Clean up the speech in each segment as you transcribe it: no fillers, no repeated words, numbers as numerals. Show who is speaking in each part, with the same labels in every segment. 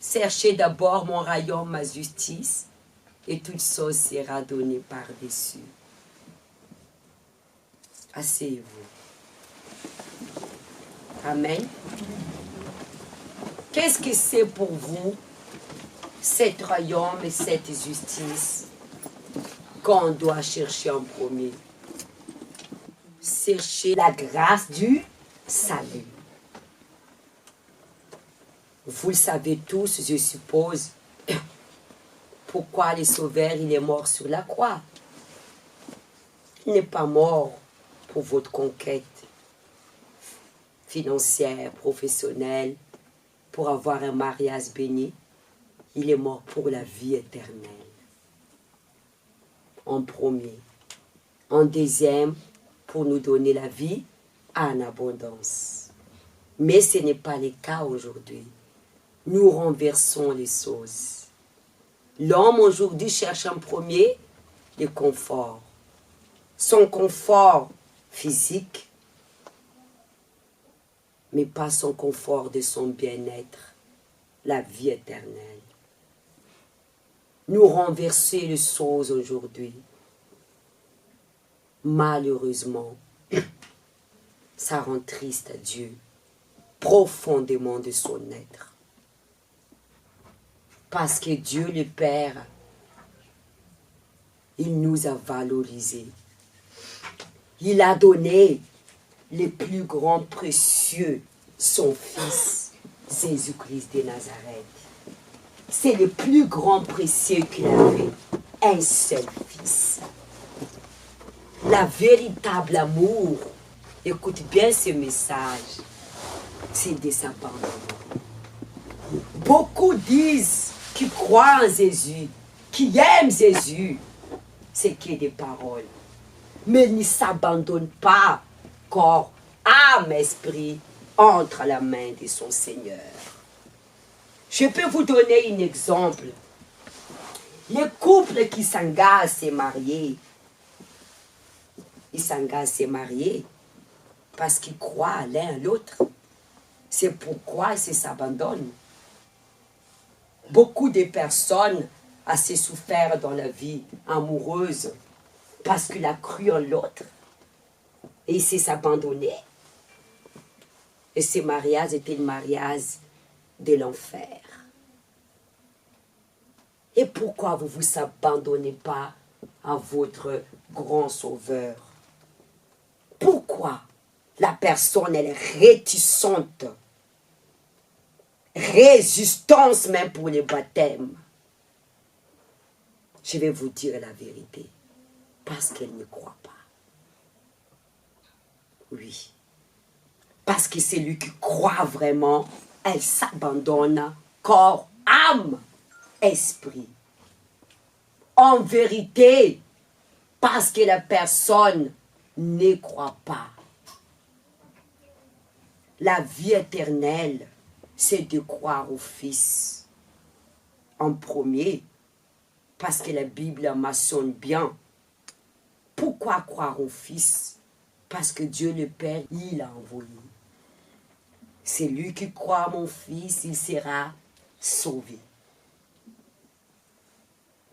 Speaker 1: Cherchez d'abord mon royaume, ma justice, et toute chose sera donnée par-dessus. Asseyez-vous. Amen. Qu'est-ce que c'est pour vous, cet royaume et cette justice, qu'on doit chercher en premier? Chercher la grâce du salut. Vous le savez tous, je suppose, pourquoi le Sauveur, il est mort sur la croix. Il n'est pas mort pour votre conquête financière, professionnelle, pour avoir un mariage béni. Il est mort pour la vie éternelle. En premier. En deuxième, pour nous donner la vie en abondance. Mais ce n'est pas le cas aujourd'hui. Nous renversons les choses. L'homme aujourd'hui cherche en premier le confort. Son confort physique, mais pas son confort de son bien-être, la vie éternelle. Nous renversons les choses aujourd'hui. Malheureusement, ça rend triste à Dieu, profondément de son être. Parce que Dieu le Père, il nous a valorisés. Il a donné le plus grand précieux, son Fils, Jésus-Christ de Nazareth. C'est le plus grand précieux qu'il avait, un seul Fils. La véritable amour, écoute bien ce message, c'est de s'abandonner. Beaucoup disent qu'ils croient en Jésus, qui aiment Jésus, c'est que des paroles. Mais ils ne s'abandonnent pas, corps, âme, esprit, entre la main de son Seigneur. Je peux vous donner un exemple. Les couples qui s'engagent à se marier, ils s'engagent à se marier parce qu'ils croient l'un à l'autre. C'est pourquoi ils s'abandonnent. Beaucoup de personnes ont assez souffert dans la vie amoureuse parce qu'il a cru en l'autre et il s'est abandonné. Et ce mariage était le mariage de l'enfer. Et pourquoi vous ne vous abandonnez pas à votre grand sauveur? Pourquoi la personne elle est réticente? Résistance même pour le baptême. Je vais vous dire la vérité. Parce qu'elle ne croit pas. Oui. Parce que c'est lui qui croit vraiment, elle s'abandonne, corps, âme, esprit. En vérité, parce que la personne ne croit pas. La vie éternelle, c'est de croire au Fils en premier, parce que la Bible mentionne bien. Pourquoi croire au Fils? Parce que Dieu le Père, il a envoyé. C'est lui qui croit à mon Fils, il sera sauvé.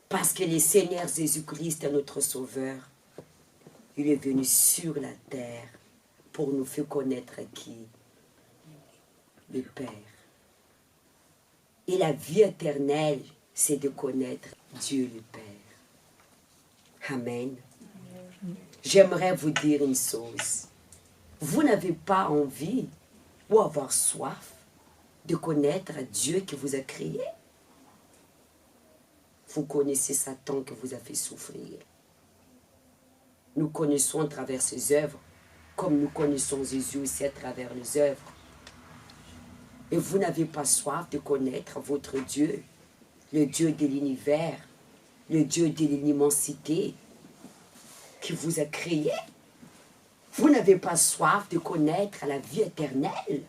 Speaker 1: Parce que le Seigneur Jésus-Christ est notre Sauveur. Il est venu sur la terre pour nous faire connaître qui? Le Père. Et la vie éternelle, c'est de connaître Dieu le Père. Amen. J'aimerais vous dire une chose. Vous n'avez pas envie ou avoir soif de connaître Dieu qui vous a créé. Vous connaissez Satan qui vous a fait souffrir. Nous connaissons à travers ses œuvres, comme nous connaissons Jésus aussi à travers les œuvres. Et vous n'avez pas soif de connaître votre Dieu, le Dieu de l'univers, le Dieu de l'immensité qui vous a créé. Vous n'avez pas soif de connaître la vie éternelle.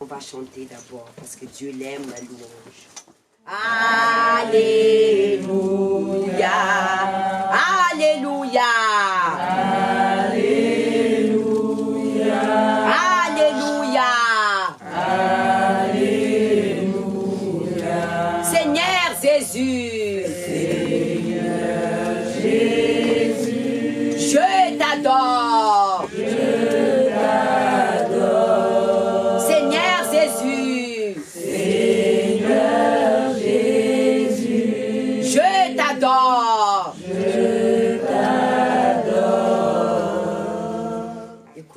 Speaker 1: On va chanter d'abord parce que Dieu l'aime, la louange. Alléluia, Alléluia, Alléluia, Alléluia, Alléluia,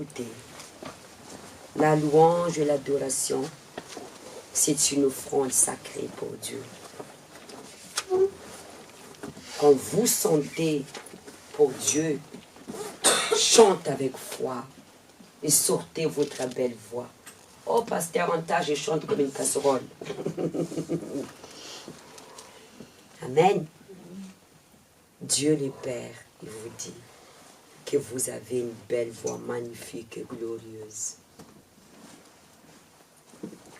Speaker 1: Écoutez, la louange et l'adoration, c'est une offrande sacrée pour Dieu. Quand vous sentez pour Dieu, chante avec foi et sortez votre belle voix. Oh, pasteur Anta, je chante comme une casserole. Amen. Dieu le Père, il vous dit que vous avez une belle voix magnifique et glorieuse.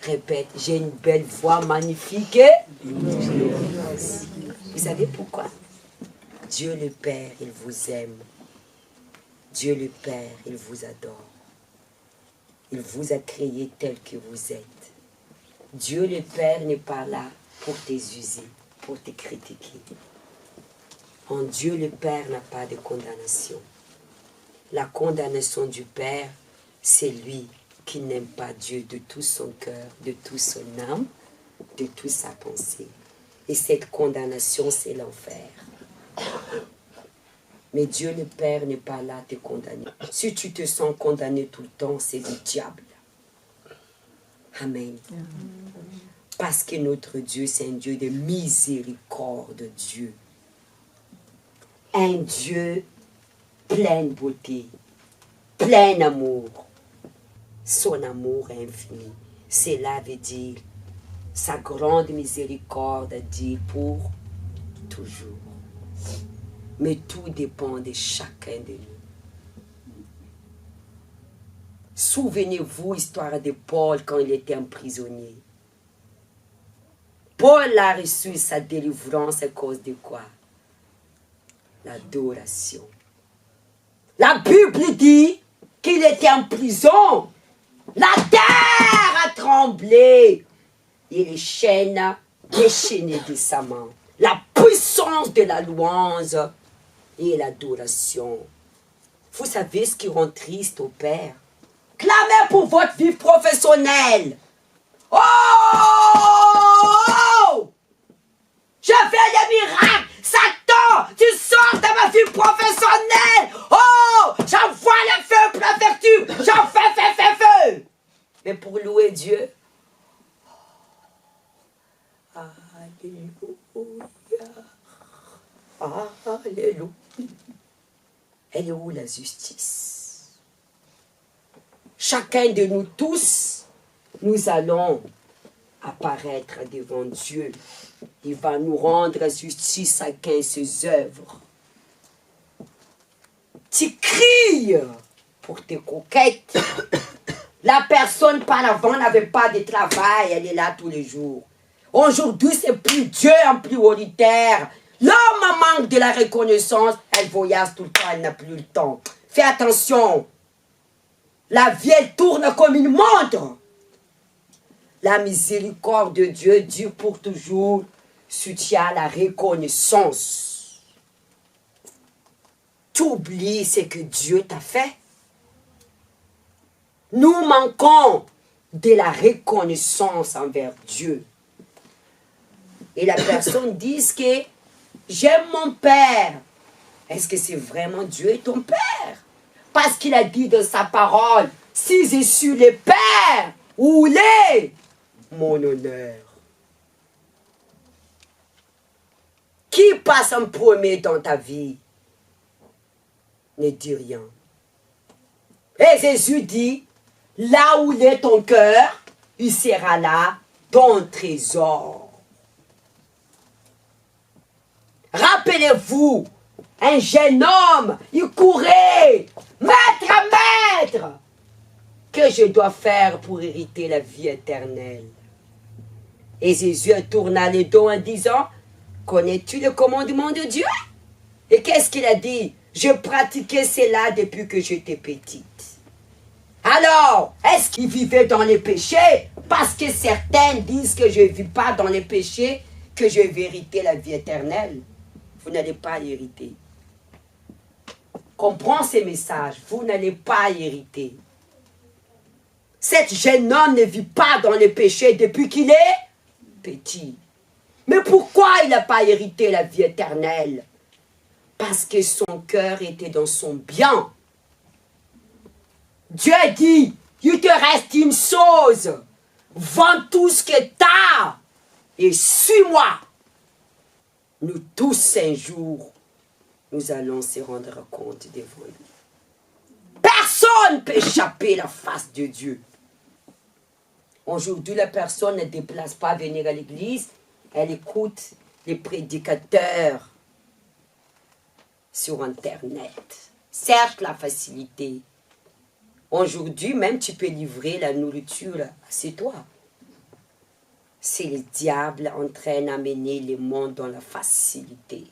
Speaker 1: Répète, j'ai une belle voix magnifique et glorieuse. Vous savez pourquoi? Dieu le Père, il vous aime. Dieu le Père, il vous adore. Il vous a créé tel que vous êtes. Dieu le Père n'est pas là pour t'user, pour te critiquer. En Dieu le Père n'a pas de condamnation. La condamnation du Père, c'est lui qui n'aime pas Dieu de tout son cœur, de toute son âme, de toute sa pensée. Et cette condamnation, c'est l'enfer. Mais Dieu le Père n'est pas là à te condamner. Si tu te sens condamné tout le temps, c'est du diable. Amen. Parce que notre Dieu, c'est un Dieu de miséricorde, Dieu. Un Dieu plein de beauté, plein d'amour. Son amour est infini. Cela veut dire sa grande miséricorde dit pour toujours. Mais tout dépend de chacun de nous. Souvenez-vous, histoire de Paul quand il était un prisonnier. Paul a reçu sa délivrance à cause de quoi? L'adoration. La Bible dit qu'il était en prison. La terre a tremblé. Et les chaînes déchaînées de sa main. La puissance de la louange et l'adoration. Vous savez ce qui rend triste au Père? Clamez pour votre vie professionnelle. Oh! Je fais des miracles. Satan, tu sors de ma vie professionnelle. Oh! J'envoie le feu pour la vertu. J'en fais. Mais pour louer Dieu. Alléluia. Alléluia. Elle est où la justice? Chacun de nous tous, nous allons apparaître devant Dieu. Il va nous rendre justice chacun ses œuvres. Tu cries pour tes coquettes. La personne par avant n'avait pas de travail, elle est là tous les jours. Aujourd'hui, c'est plus Dieu en prioritaire. L'homme manque de la reconnaissance, elle voyage tout le temps, elle n'a plus le temps. Fais attention. La vie, elle tourne comme une montre. La miséricorde de Dieu dure pour toujours. Soutient la reconnaissance. Tu oublies ce que Dieu t'a fait. Nous manquons de la reconnaissance envers Dieu. Et la personne dit que j'aime mon Père. Est-ce que c'est vraiment Dieu et ton Père? Parce qu'il a dit dans sa parole, si je suis le Père, où est mon honneur? Qui passe en premier dans ta vie? Ne dis rien. Et Jésus dit, là où est ton cœur, il sera là ton trésor. Rappelez-vous, un jeune homme, il courait, maître, que je dois faire pour hériter la vie éternelle? Et Jésus tourna le dos en disant, connais-tu le commandement de Dieu? Et qu'est-ce qu'il a dit? Je pratiquais cela depuis que j'étais petite. Alors, est-ce qu'il vivait dans les péchés? Parce que certains disent que je ne vis pas dans les péchés, que je vais hériter la vie éternelle. Vous n'allez pas hériter. Comprends ces messages. Vous n'allez pas hériter. Cet jeune homme ne vit pas dans les péchés depuis qu'il est petit. Mais pourquoi il n'a pas hérité la vie éternelle? Parce que son cœur était dans son bien. Dieu dit, il te reste une chose. Vends tout ce que tu as et suis-moi. Nous tous un jour, nous allons se rendre compte devant lui. Personne ne peut échapper la face de Dieu. Aujourd'hui, la personne ne déplace pas à venir à l'église. Elle écoute les prédicateurs sur Internet. Cherche la facilité. Aujourd'hui, même tu peux livrer la nourriture, c'est toi. C'est le diable en train d'amener le monde dans la facilité.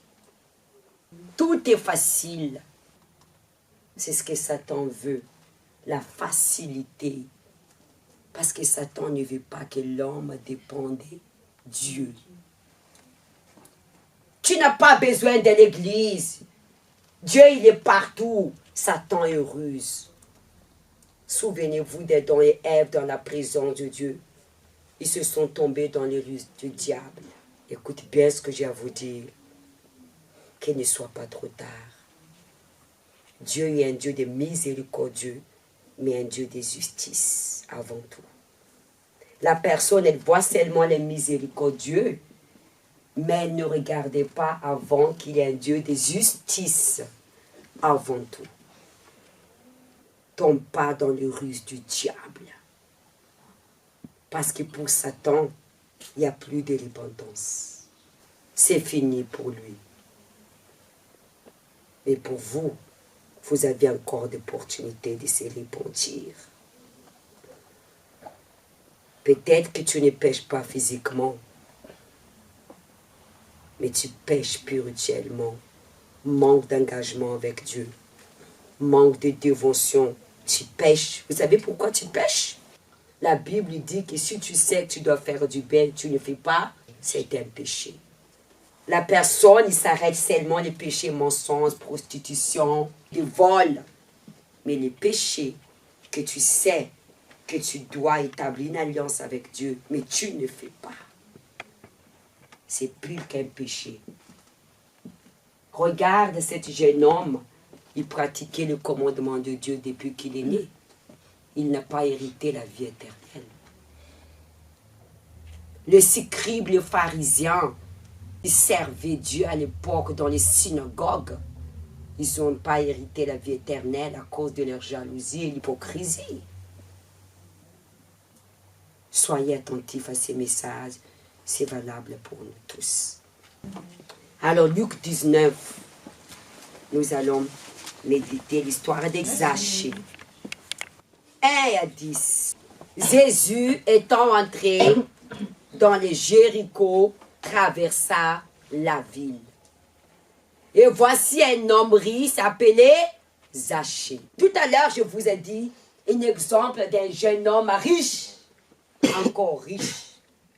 Speaker 1: Tout est facile. C'est ce que Satan veut, la facilité. Parce que Satan ne veut pas que l'homme dépende de Dieu. Tu n'as pas besoin de l'église. Dieu, il est partout. Satan est ruse. Souvenez-vous d'Adam et Ève dans la présence de Dieu. Ils se sont tombés dans les ruses du diable. Écoute bien ce que j'ai à vous dire. Qu'il ne soit pas trop tard. Dieu est un Dieu de miséricordieux, mais un Dieu de justice avant tout. La personne, elle voit seulement les miséricordieux, mais elle ne regarde pas avant qu'il y ait un Dieu de justice avant tout. Tombe pas dans les ruses du diable. Parce que pour Satan, il n'y a plus de repentance. C'est fini pour lui. Mais pour vous, vous avez encore d'opportunités de se repentir. Peut-être que tu ne pêches pas physiquement, mais tu pêches spirituellement. Manque d'engagement avec Dieu. Manque de dévotion. Tu pêches. Vous savez pourquoi tu pêches? La Bible dit que si tu sais que tu dois faire du bien, tu ne fais pas, c'est un péché. La personne, il s'arrête seulement les péchés mensonges, prostitution, le vol. Mais les péchés que tu sais que tu dois établir une alliance avec Dieu, mais tu ne fais pas. C'est plus qu'un péché. Regarde cet jeune homme, il pratiquait le commandement de Dieu depuis qu'il est né. Il n'a pas hérité la vie éternelle. Les scribes, les pharisiens, ils servaient Dieu à l'époque dans les synagogues. Ils n'ont pas hérité la vie éternelle à cause de leur jalousie et l'hypocrisie. Soyez attentifs à ces messages, c'est valable pour nous tous. Alors, Luc 19, nous allons méditer l'histoire de Zachée. 1 à 10. Jésus étant entré dans les Jéricho, traversa la ville. Et voici un homme riche appelé Zachée. Tout à l'heure, je vous ai dit un exemple d'un jeune homme riche, encore riche.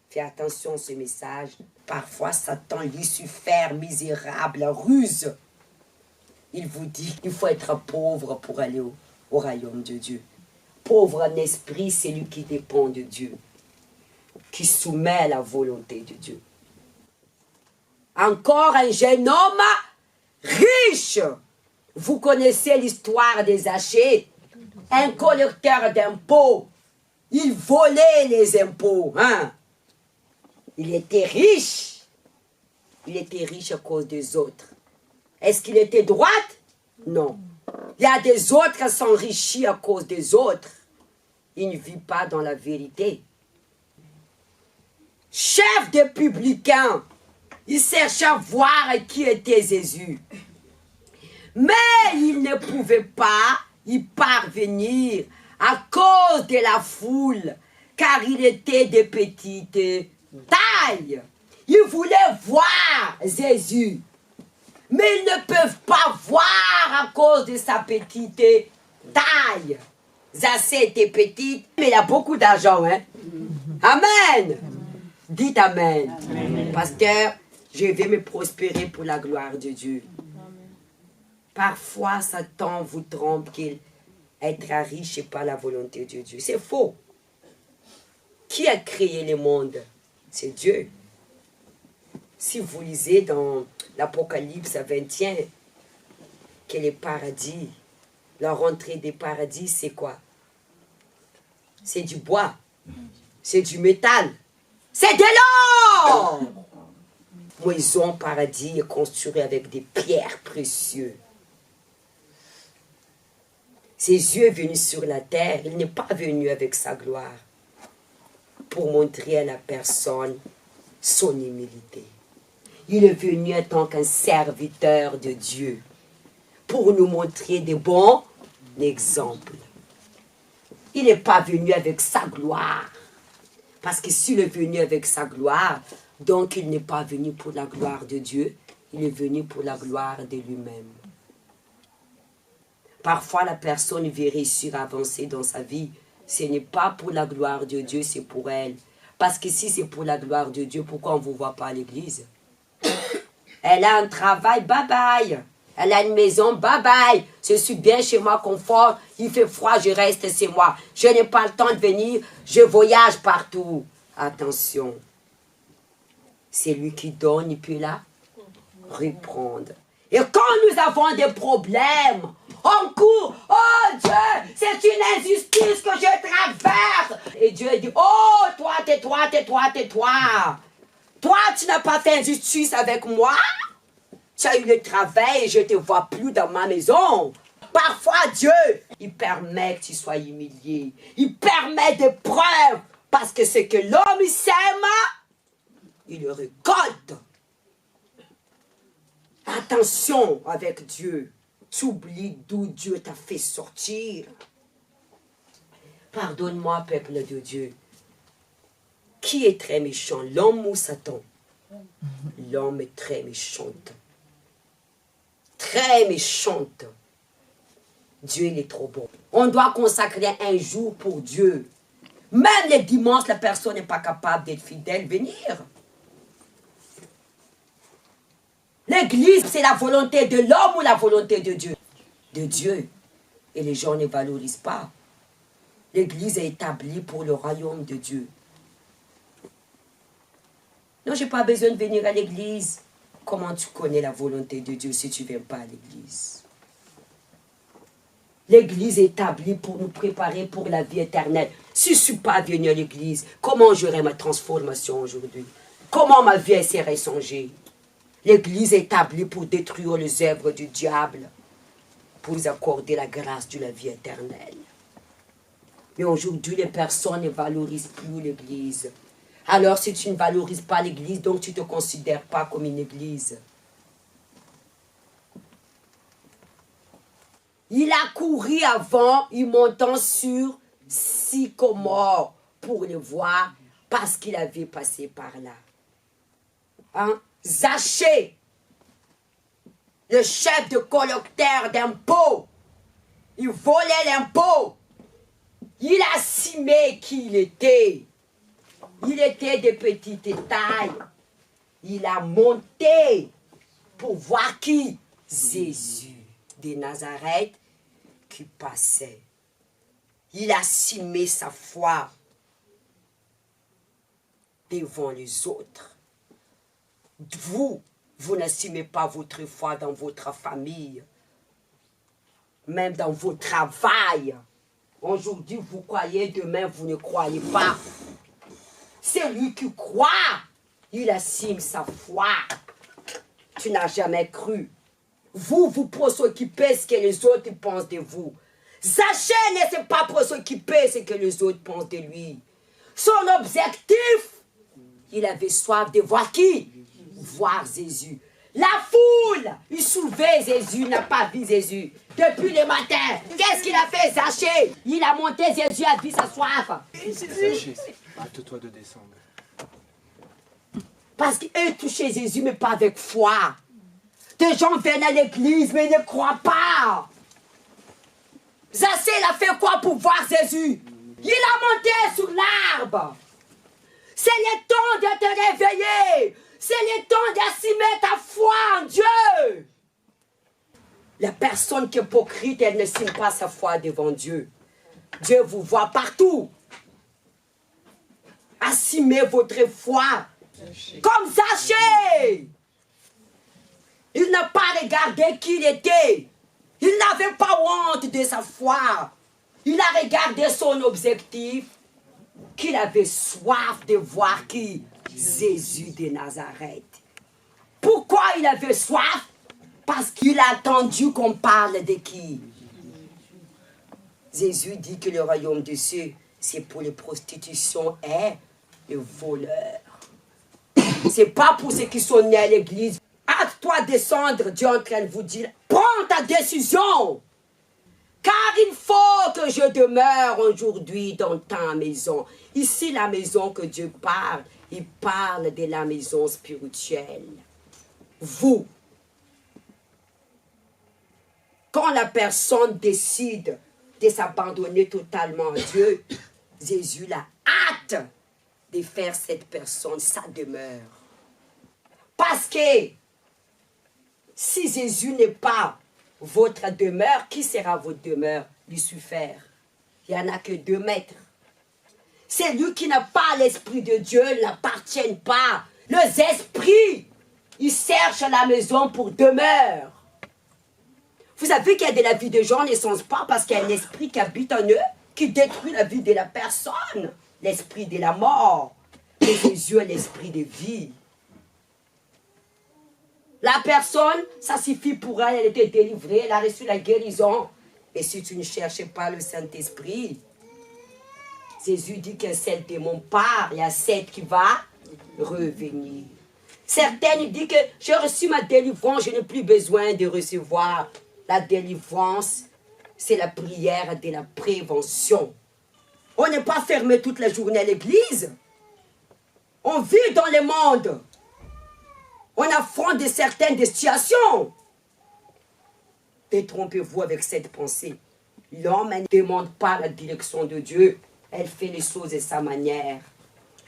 Speaker 1: Faites attention à ce message. Parfois, Satan, Lucifer, misérable, ruse. Il vous dit qu'il faut être pauvre pour aller au royaume de Dieu. Pauvre en esprit, c'est lui qui dépend de Dieu, qui soumet à la volonté de Dieu. Encore un jeune homme riche. Vous connaissez l'histoire des Zachée, un collecteur d'impôts. Il volait les impôts. Hein? Il était riche. Il était riche à cause des autres. Est-ce qu'il était droit? Non. Il y a des autres qui s'enrichissent à cause des autres. Il ne vit pas dans la vérité. Chef des publicains, il cherchait à voir qui était Jésus. Mais il ne pouvait pas y parvenir à cause de la foule, car il était de petite taille. Ils voulaient voir Jésus, mais ils ne peuvent pas voir à cause de sa petite taille. Zachée était petite, mais il a beaucoup d'argent. Hein? Amen. Dites Amen. Amen. Pasteur, je vais me prospérer pour la gloire de Dieu. Parfois, Satan vous trompe qu'être riche n'est pas la volonté de Dieu. C'est faux. Qui a créé le monde? C'est Dieu. Si vous lisez dans l'Apocalypse 21, que le paradis, la rentrée des paradis, c'est quoi? c'est du bois, c'est du métal, c'est de l'or. Maison paradis est construite avec des pierres précieuses. Jésus est venu sur la terre, il n'est pas venu avec sa gloire pour montrer à la personne son humilité. Il est venu en tant qu'un serviteur de Dieu pour nous montrer des bons exemples. Il n'est pas venu avec sa gloire. Parce que s'il est venu avec sa gloire, donc il n'est pas venu pour la gloire de Dieu, il est venu pour la gloire de lui-même. Parfois, la personne veut réussir à avancer dans sa vie. Ce n'est pas pour la gloire de Dieu, c'est pour elle. Parce que si c'est pour la gloire de Dieu, pourquoi on ne vous voit pas à l'église? Elle a un travail, bye bye. Elle a une maison, bye bye. Je suis bien chez moi, confort. Il fait froid, je reste chez moi. Je n'ai pas le temps de venir, je voyage partout. Attention. C'est lui qui donne, il peut la reprendre. Et quand nous avons des problèmes, on court, oh Dieu, c'est une injustice que je traverse. Et Dieu dit, oh toi, tais-toi, tais-toi, tais-toi. Toi, tu n'as pas fait injustice avec moi. Tu as eu le travail et je ne te vois plus dans ma maison. Parfois, Dieu, il permet que tu sois humilié. Il permet des preuves. Parce que ce que l'homme sème, il le récolte. Attention avec Dieu. Tu oublies d'où Dieu t'a fait sortir. Pardonne-moi, peuple de Dieu. Qui est très méchant, l'homme ou Satan? L'homme est très méchante. Très méchante. Dieu, il est trop bon. On doit consacrer un jour pour Dieu. Même les dimanches, la personne n'est pas capable d'être fidèle, venir. L'église, c'est la volonté de l'homme ou la volonté de Dieu? De Dieu. Et les gens ne valorisent pas. L'église est établie pour le royaume de Dieu. Non, je n'ai pas besoin de venir à l'église. Comment tu connais la volonté de Dieu si tu ne viens pas à l'église? L'église est établie pour nous préparer pour la vie éternelle. Si je ne suis pas venu à l'église, comment j'aurai ma transformation aujourd'hui? Comment ma vie serait changée? L'église est établie pour détruire les œuvres du diable, pour nous accorder la grâce de la vie éternelle. Mais aujourd'hui, les personnes ne valorisent plus l'église. Alors, si tu ne valorises pas l'église, donc tu ne te considères pas comme une église. Il a couru avant, il montant sur Sycomore pour le voir, parce qu'il avait passé par là. Hein? Zachée, le chef de collecteur d'impôts, il volait l'impôt. Il a assumé qui il était. Il était de petite taille. Il a monté pour voir qui? Jésus de Nazareth qui passait. Il a assumé sa foi devant les autres. Vous n'assumez pas votre foi dans votre famille, même dans votre travail. Aujourd'hui, vous croyez, demain, vous ne croyez pas. C'est lui qui croit. Il assume sa foi. Tu n'as jamais cru. Vous préoccupez ce que les autres pensent de vous. Zachée ne sait pas préoccuper ce que les autres pensent de lui. Son objectif, il avait soif de voir qui? Voir Jésus. La foule, il soulevait Jésus, il n'a pas vu Jésus. Depuis le matin, qu'est-ce qu'il a fait, Zachée? Il a monté Jésus, a vu sa soif.
Speaker 2: Zachée, hâte-toi de descendre.
Speaker 1: Parce qu'il touchait Jésus, mais pas avec foi. Des gens viennent à l'église, mais ils ne croient pas. Zachée, il a fait quoi pour voir Jésus? Il a monté sur l'arbre. C'est le temps de te réveiller. C'est le temps d'assumer ta foi en Dieu. La personne qui est hypocrite, elle ne signe pas sa foi devant Dieu. Dieu vous voit partout. Assumez votre foi. Comme Zachée. Il n'a pas regardé qui il était. Il n'avait pas honte de sa foi. Il a regardé son objectif, qu'il avait soif de voir qui? Jésus de Nazareth. Pourquoi il avait soif? Parce qu'il a attendu qu'on parle de qui? Jésus dit que le royaume des cieux, c'est pour les prostitutions et les voleurs. C'est pas pour ceux qui sont nés à l'église. Hâte-toi de descendre, Dieu est en train de vous dire, prends ta décision. Car il faut que je demeure aujourd'hui dans ta maison. Ici, la maison que Dieu parle, il parle de la maison spirituelle. Vous, quand la personne décide de s'abandonner totalement à Dieu, Jésus a hâte de faire cette personne sa demeure. Parce que si Jésus n'est pas votre demeure, qui sera votre demeure? Lucifer. Il n'y en a que 2 mètres. C'est lui qui n'a pas l'Esprit de Dieu, il n'appartient pas. Les esprits, ils cherchent la maison pour demeure. Vous savez qu'il y a de la vie des gens ne sens pas parce qu'il y a un esprit qui habite en eux, qui détruit la vie de la personne. L'esprit de la mort. Et Jésus est l'esprit de vie. La personne, ça suffit pour elle, elle était délivrée, elle a reçu la guérison. Et si tu ne cherches pas le Saint-Esprit, Jésus dit qu'un seul démon part, il y a 7 qui va revenir. Certaines disent que j'ai reçu ma délivrance, je n'ai plus besoin de recevoir. La délivrance, c'est la prière de la prévention. On n'est pas fermé toute la journée à l'église. On vit dans le monde. On affronte certaines situations. Détrompez-vous avec cette pensée. L'homme ne demande pas la direction de Dieu. Elle fait les choses de sa manière.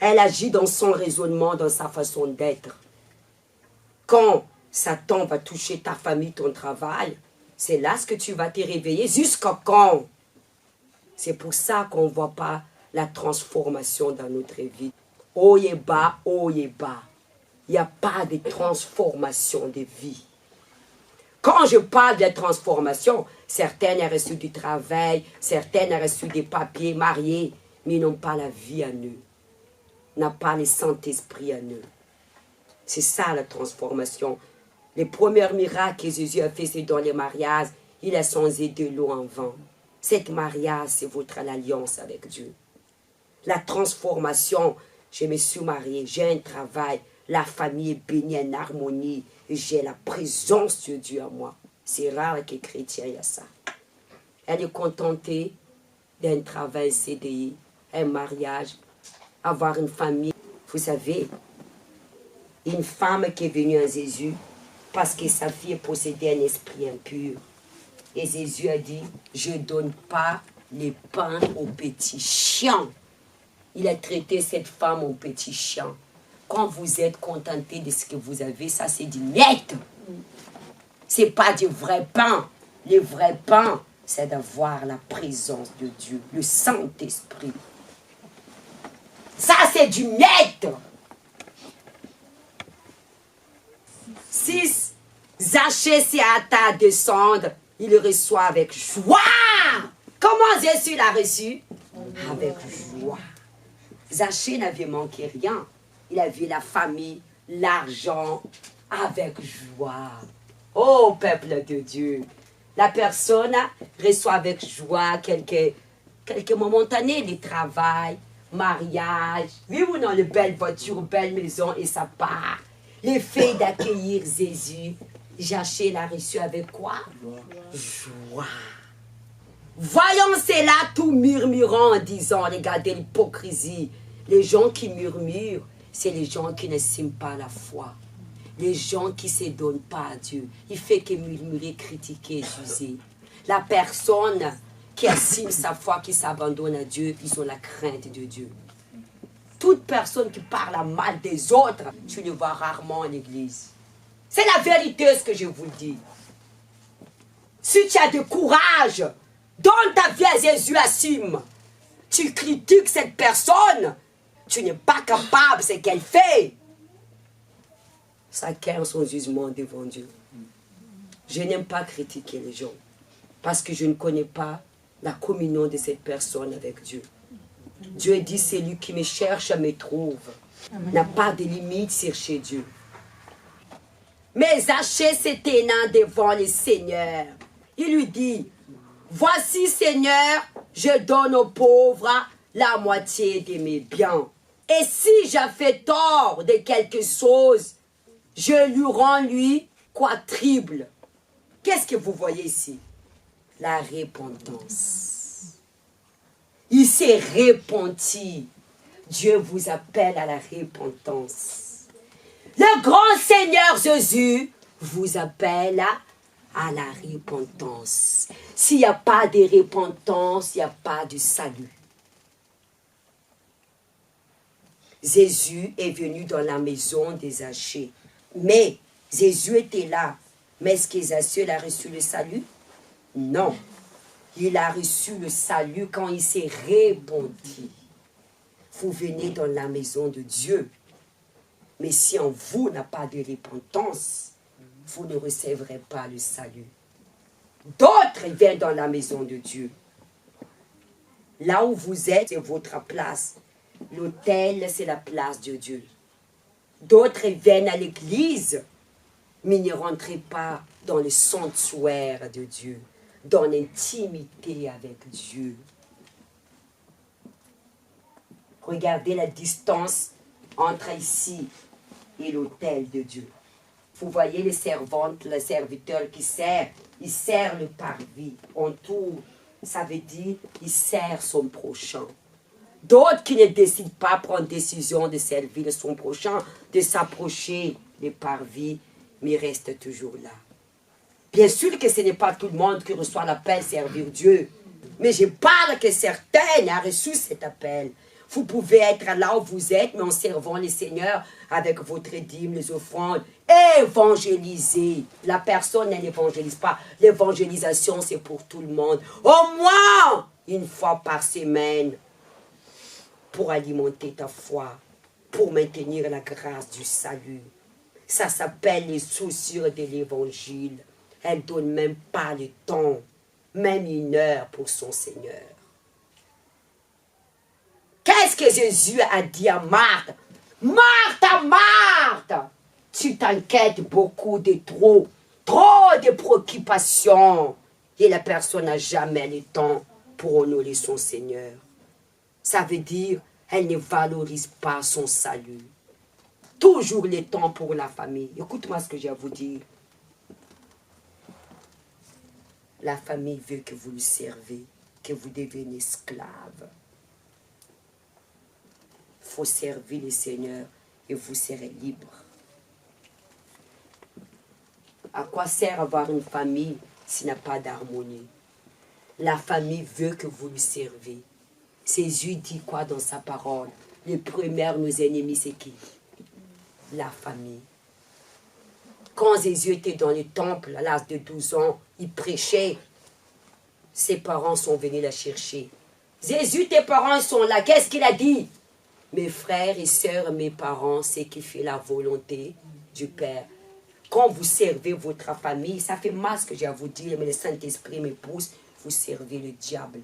Speaker 1: Elle agit dans son raisonnement, dans sa façon d'être. Quand Satan va toucher ta famille, ton travail, c'est là ce que tu vas te réveiller. Jusqu'à quand? C'est pour ça qu'on ne voit pas la transformation dans notre vie. Haut et bas, haut et bas. Il n'y a pas de transformation de vie. Quand je parle de transformation, certaines ont reçu du travail, certaines ont reçu des papiers, mariés, mais ils n'ont pas la vie en eux. N'ont pas le Saint-Esprit en eux. C'est ça la transformation. Les premiers miracles que Jésus a fait, c'est dans les mariages. Il a changé de l'eau en vin. Cette mariage, c'est votre alliance avec Dieu. La transformation, je me suis mariée, j'ai un travail, la famille est bénie en harmonie, j'ai la présence de Dieu en moi. C'est rare que les chrétiens aient ça. Elle est contentée d'un travail CDI, un mariage, avoir une famille. Vous savez, une femme qui est venue à Jésus parce que sa fille possédait un esprit impur. Et Jésus a dit, je ne donne pas les pains aux petits chiens. Il a traité cette femme au petit chien. Quand vous êtes contenté de ce que vous avez, ça c'est du net. Ce n'est pas du vrai pain. Le vrai pain, c'est d'avoir la présence de Dieu, le Saint-Esprit. Ça c'est du net. 6. Zachée s'est hâté à descendre. Il le reçoit avec joie. Comment Jésus l'a reçu? Avec joie. Zachée n'avait manqué rien. Il avait la famille, l'argent, avec joie. Oh, peuple de Dieu. La personne reçoit avec joie quelques momentanés, le travail, mariage, oui ou non, les belles voitures, belles maisons et ça part. Le fait d'accueillir Jésus, Zachée l'a reçu avec quoi? Joie. Voyons cela tout murmurant en disant, regardez l'hypocrisie. Les gens qui murmurent, c'est les gens qui n'estiment pas la foi. Les gens qui ne se donnent pas à Dieu. Il fait que murmurer, critiquer, juger. La personne qui estime sa foi, qui s'abandonne à Dieu, ils ont la crainte de Dieu. Toute personne qui parle mal des autres, tu le vois rarement en église. C'est la vérité ce que je vous dis. Si tu as du courage, donne ta vie à Jésus, assume. Tu critiques cette personne, tu n'es pas capable de ce qu'elle fait. Chacun a son jugement devant Dieu. Je n'aime pas critiquer les gens parce que je ne connais pas la communion de cette personne avec Dieu. Dieu dit, celui qui me cherche me trouve. N'a pas de limite chez Dieu. Mais Zachée se tenant devant le Seigneur, il lui dit, voici Seigneur, je donne aux pauvres la moitié de mes biens. Et si j'ai fait tort de quelque chose, je lui rends lui quadruple. Qu'est-ce que vous voyez ici? La repentance. Il s'est repenti. Dieu vous appelle à la repentance. Le grand Seigneur Jésus vous appelle à la repentance. S'il n'y a pas de repentance, il n'y a pas de salut. Jésus est venu dans la maison des Zachée. Mais Jésus était là. Mais est-ce que Zachée a reçu le salut? Non. Il a reçu le salut quand il s'est repenti. Vous venez dans la maison de Dieu. Mais si en vous n'a pas de repentance, vous ne recevrez pas le salut. D'autres viennent dans la maison de Dieu. Là où vous êtes, c'est votre place. L'autel, c'est la place de Dieu. D'autres viennent à l'église, mais ne rentrent pas dans le sanctuaire de Dieu, dans l'intimité avec Dieu. Regardez la distance entre ici et l'autel de Dieu. Vous voyez les servantes, le serviteur qui sert, il sert le parvis en tout. Ça veut dire il sert son prochain. D'autres qui ne décident pas prendre décision de servir son prochain, de s'approcher des parvis, mais restent toujours là. Bien sûr que ce n'est pas tout le monde qui reçoit l'appel servir Dieu, mais je parle que certains ont reçu cet appel. Vous pouvez être là où vous êtes, mais en servant le Seigneur avec votre dîme, les offrandes. Évangéliser. La personne n'évangélise pas. L'évangélisation, c'est pour tout le monde. Au moins, une fois par semaine, pour alimenter ta foi, pour maintenir la grâce du salut. Ça s'appelle les soucieux de l'évangile. Elle ne donne même pas le temps, même une heure pour son Seigneur. Qu'est-ce que Jésus a dit à Marthe? Marthe, Marthe, tu t'inquiètes beaucoup de trop de préoccupations. Et la personne n'a jamais le temps pour honorer son Seigneur. Ça veut dire elle ne valorise pas son salut. Toujours le temps pour la famille. Écoute-moi ce que j'ai à vous dire. La famille veut que vous le servez, que vous deveniez esclave. Il faut servir le Seigneur et vous serez libre. À quoi sert avoir une famille s'il n'y a pas d'harmonie? La famille veut que vous lui servez. Jésus dit quoi dans sa parole? Les premiers, nos ennemis, c'est qui? La famille. Quand Jésus était dans le temple, à l'âge de 12 ans, il prêchait. Ses parents sont venus la chercher. Jésus, tes parents sont là. Qu'est-ce qu'il a dit? Mes frères et sœurs, mes parents, c'est qui fait la volonté du Père. Quand vous servez votre famille, ça fait mal ce que j'ai à vous dire, mais le Saint-Esprit me pousse, vous servez le diable.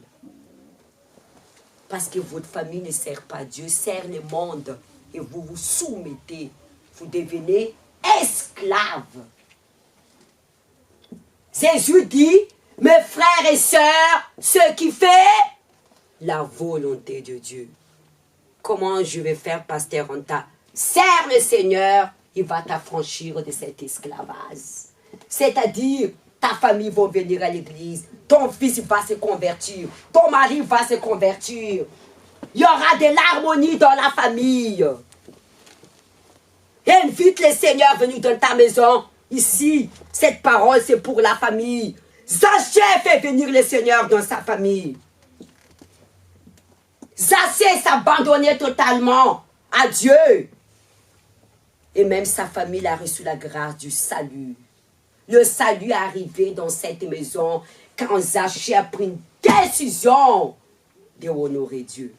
Speaker 1: Parce que votre famille ne sert pas Dieu, sert le monde. Et vous vous soumettez. Vous devenez esclaves. Jésus dit, mes frères et sœurs, ce qui fait la volonté de Dieu. Comment je vais faire, pasteur Anta? Sers le Seigneur, il va t'affranchir de cet esclavage. C'est-à-dire, ta famille va venir à l'église, ton fils va se convertir, ton mari va se convertir. Il y aura de l'harmonie dans la famille. Invite le Seigneur venir dans ta maison. Ici, cette parole, c'est pour la famille. Zachée fait venir le Seigneur dans sa famille. Zachée s'abandonnait totalement à Dieu. Et même sa famille a reçu la grâce du salut. Le salut est arrivé dans cette maison quand Zachée a pris une décision de honorer Dieu.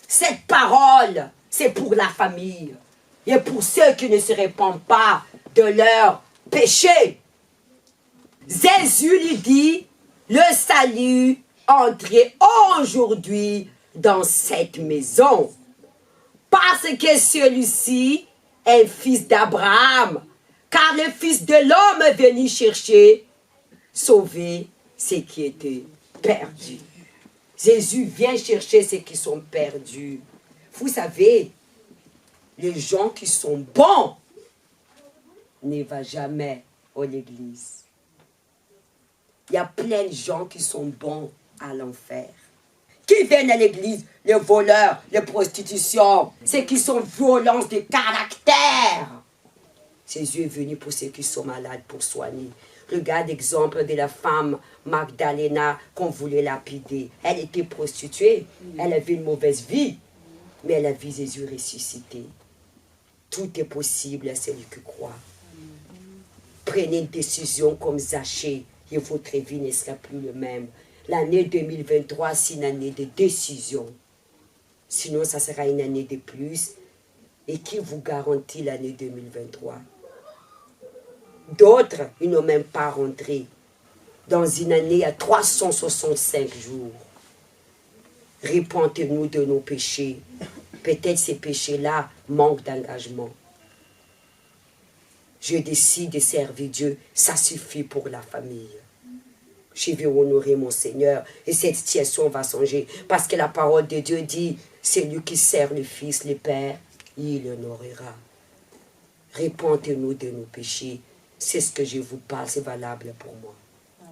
Speaker 1: Cette parole, c'est pour la famille. Et pour ceux qui ne se répandent pas de leur péché. Jésus lui dit, le salut entrez aujourd'hui dans cette maison. Parce que celui-ci est fils d'Abraham. Car le Fils de l'homme est venu chercher, sauver ce qui était perdu. Jésus vient chercher ceux qui sont perdus. Vous savez, les gens qui sont bons ne vont jamais à l'église. Il y a plein de gens qui sont bons à l'enfer. Qui viennent à l'église? Les voleurs, les prostitutions, ceux qui sont violents de caractère. Jésus est venu pour ceux qui sont malades, pour soigner. Regarde l'exemple de la femme Magdalena qu'on voulait lapider. Elle était prostituée, elle avait une mauvaise vie, mais elle a vu Jésus ressuscité. Tout est possible à celui qui croit. Prenez une décision comme Zachée et votre vie ne sera plus le même. L'année 2023, c'est une année de décision. Sinon, ça sera une année de plus. Et qui vous garantit l'année 2023? D'autres, ils n'ont même pas rentré dans une année à 365 jours. Repentez-nous de nos péchés. Peut-être ces péchés-là manquent d'engagement. Je décide de servir Dieu, ça suffit pour la famille. Je vais honorer mon Seigneur et cette situation va changer. Parce que la parole de Dieu dit, celui qui sert le Fils, le Père, il honorera. Repentez-nous de nos péchés. C'est ce que je vous parle, c'est valable pour moi.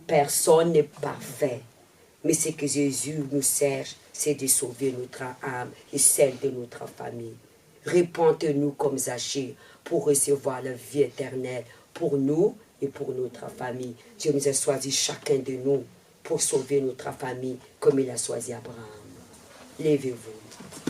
Speaker 1: Personne n'est parfait. Mais ce que Jésus nous cherche, c'est de sauver notre âme et celle de notre famille. Repentez-nous comme Zachée pour recevoir la vie éternelle pour nous et pour notre famille. Dieu nous a choisi chacun de nous pour sauver notre famille comme il a choisi Abraham. Levez-vous.